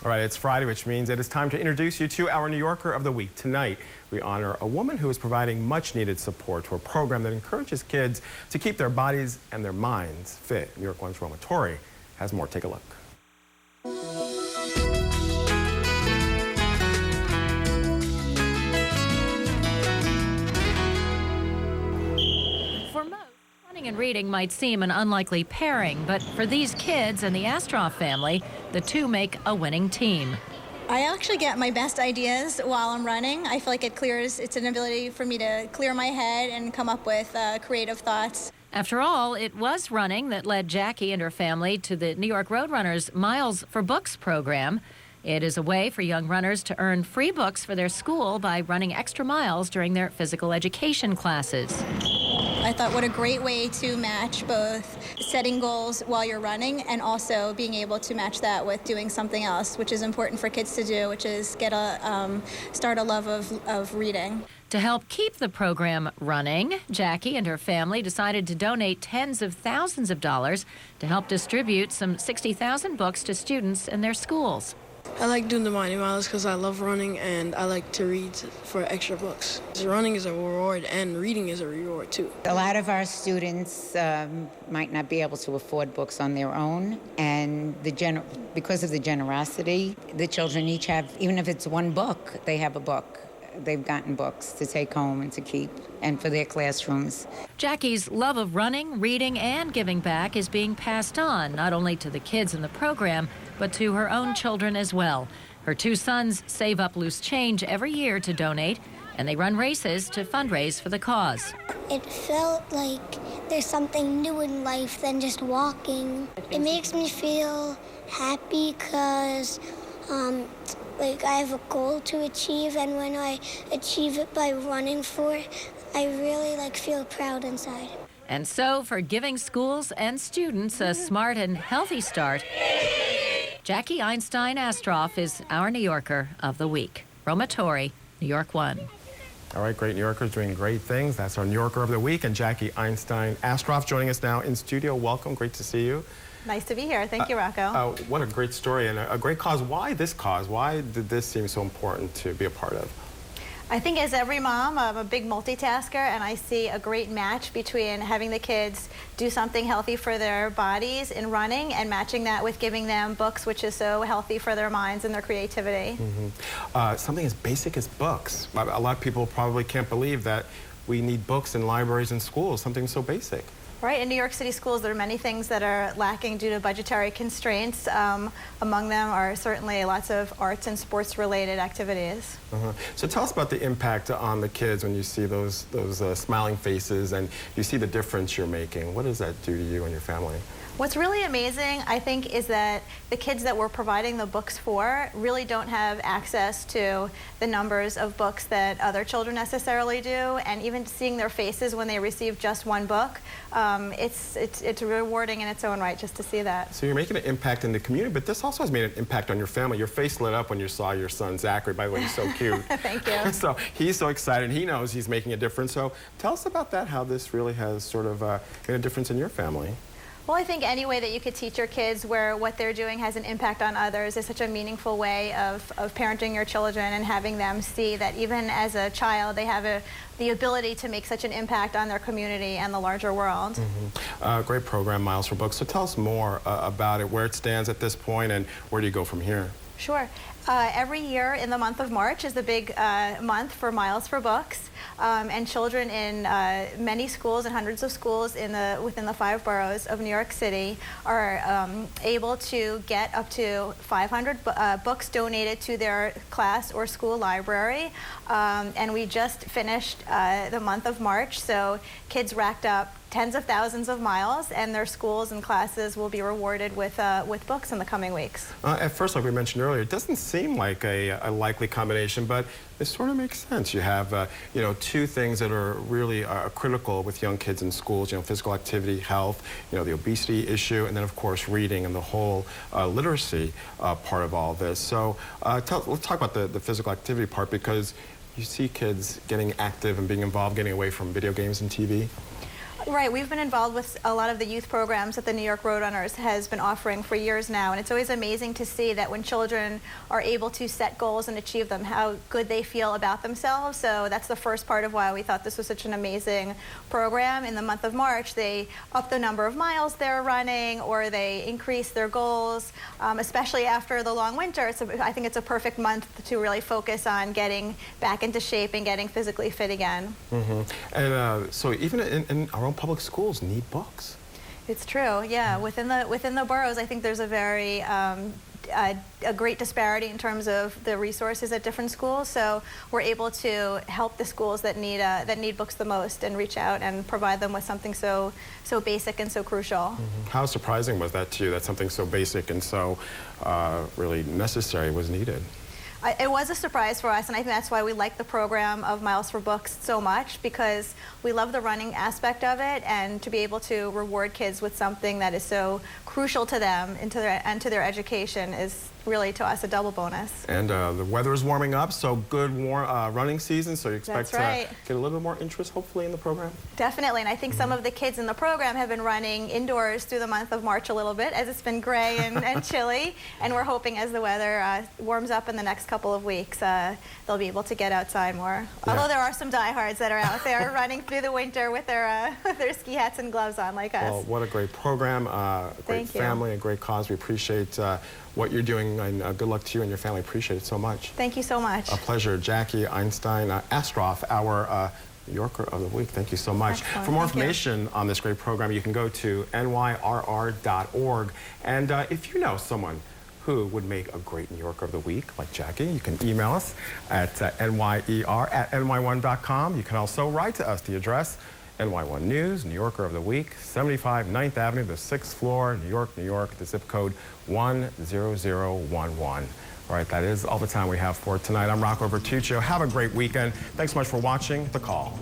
All right, it's Friday, which means it is time to introduce you to our New Yorker of the Week. Tonight, we honor a woman who is providing much-needed support to a program that encourages kids to keep their bodies and their minds fit. New York 1's Roma Torrey has more. Take a look. For most, running and reading might seem an unlikely pairing, but for these kids and the Astrof family, the two make a winning team. I actually get my best ideas while I'm running. I feel like it's an ability for me to clear my head and come up with creative thoughts. After all, it was running that led Jackie and her family to the New York Roadrunners Miles for Books program. It is a way for young runners to earn free books for their school by running extra miles during their physical education classes. I thought what a great way to match both setting goals while you're running and also being able to match that with doing something else, which is important for kids to do, which is start a love of reading. To help keep the program running, Jackie and her family decided to donate tens of thousands of dollars to help distribute some 60,000 books to students in their schools. I like doing the Mighty Miles because I love running and I like to read for extra books. Running is a reward and reading is a reward too. A lot of our students might not be able to afford books on their own, and because of the generosity, the children each have, even if it's one book, they have a book. They've gotten books to take home and to keep, and for their classrooms. Jackie's love of running, reading, and giving back is being passed on, not only to the kids in the program, but to her own children as well. Her two sons save up loose change every year to donate, and they run races to fundraise for the cause. It felt like there's something new in life than just walking. It makes me feel happy because I have a goal to achieve, and when I achieve it by running for it, I really feel proud inside. And so, for giving schools and students a smart and healthy start, Jackie Einstein Astrof is our New Yorker of the Week. Roma Torrey, New York 1. All right, great New Yorkers doing great things. That's our New Yorker of the Week, and Jackie Einstein Astrof joining us now in studio. Welcome, great to see you. Nice to be here. Thank you, Rocco. What a great story and a great cause. Why this cause? Why did this seem so important to be a part of? I think as every mom, I'm a big multitasker, and I see a great match between having the kids do something healthy for their bodies in running and matching that with giving them books, which is so healthy for their minds and their creativity. Something as basic as books. A lot of people probably can't believe that we need books in libraries and schools, something so basic. Right, in New York City schools, there are many things that are lacking due to budgetary constraints. Among them are certainly lots of arts and sports-related activities. So tell us about the impact on the kids when you see those smiling faces and you see the difference you're making. What does that do to you and your family? What's really amazing, I think, is that the kids that we're providing the books for really don't have access to the numbers of books that other children necessarily do, and even seeing their faces when they receive just one book, it's rewarding in its own right just to see that. So you're making an impact in the community, but this also has made an impact on your family. Your face lit up when you saw your son, Zachary. By the way, he's so cute. Thank you. So he's so excited. He knows he's making a difference. So tell us about that, how this really has sort of made a difference in your family. Well, I think any way that you could teach your kids where what they're doing has an impact on others is such a meaningful way of parenting your children and having them see that even as a child, they have the ability to make such an impact on their community and the larger world. Great program, Miles for Books. So tell us more about it, where it stands at this point, and where do you go from here? Sure. Every year in the month of March is the big month for Miles for Books, and children in many schools and hundreds of schools within the 5 boroughs of New York City are able to get up to 500 books donated to their class or school library, and we just finished the month of March, so kids racked up tens of thousands of miles, and their schools and classes will be rewarded with books in the coming weeks. At first, like we mentioned earlier, it doesn't seem like a likely combination, but it sort of makes sense. You have, two things that are really critical with young kids in schools, physical activity, health, the obesity issue, and then, of course, reading and the whole literacy part of all this. So let's talk about the physical activity part, because you see kids getting active and being involved, getting away from video games and TV. Right, we've been involved with a lot of the youth programs that the New York Roadrunners has been offering for years now, and it's always amazing to see that when children are able to set goals and achieve them, how good they feel about themselves. So that's the first part of why we thought this was such an amazing program. In the month of March, they up the number of miles they're running, or they increase their goals, especially after the long winter. I think it's a perfect month to really focus on getting back into shape and getting physically fit again. And so even in our own public schools need books. It's true, yeah. Within the boroughs, I think there's a very a great disparity in terms of the resources at different schools. So we're able to help the schools that need books the most and reach out and provide them with something so basic and so crucial. How surprising was that to you, that something so basic and so really necessary was needed? It was a surprise for us, and I think that's why we like the program of Miles for Books so much, because we love the running aspect of it, and to be able to reward kids with something that is so crucial to them and to their education is really, to us, a double bonus. And the weather is warming up, so good running season, so you expect to get a little bit more interest, hopefully, in the program? Definitely, and I think some of the kids in the program have been running indoors through the month of March a little bit, as it's been gray and chilly, and we're hoping as the weather warms up in the next couple of weeks, they'll be able to get outside more. Yeah. Although there are some diehards that are out there running through the winter with their ski hats and gloves on, like us. Well, what a great program, a great family, a great cause. We appreciate what you're doing, and good luck to you and your family. Appreciate it so much. Thank you so much. A pleasure. Jackie Einstein, Astrof, our New Yorker of the Week. Thank you so much. Excellent. For more information on this great program, you can go to NYRR.org. And if you know someone who would make a great New Yorker of the Week, like Jackie, you can email us at NYer@NY1.com. You can also write to us. The address, NY1 News, New Yorker of the Week, 75 9th Avenue, the 6th floor, New York, New York, the zip code 10011. All right, that is all the time we have for tonight. I'm Rocco Bertuccio. Have a great weekend. Thanks so much for watching The Call.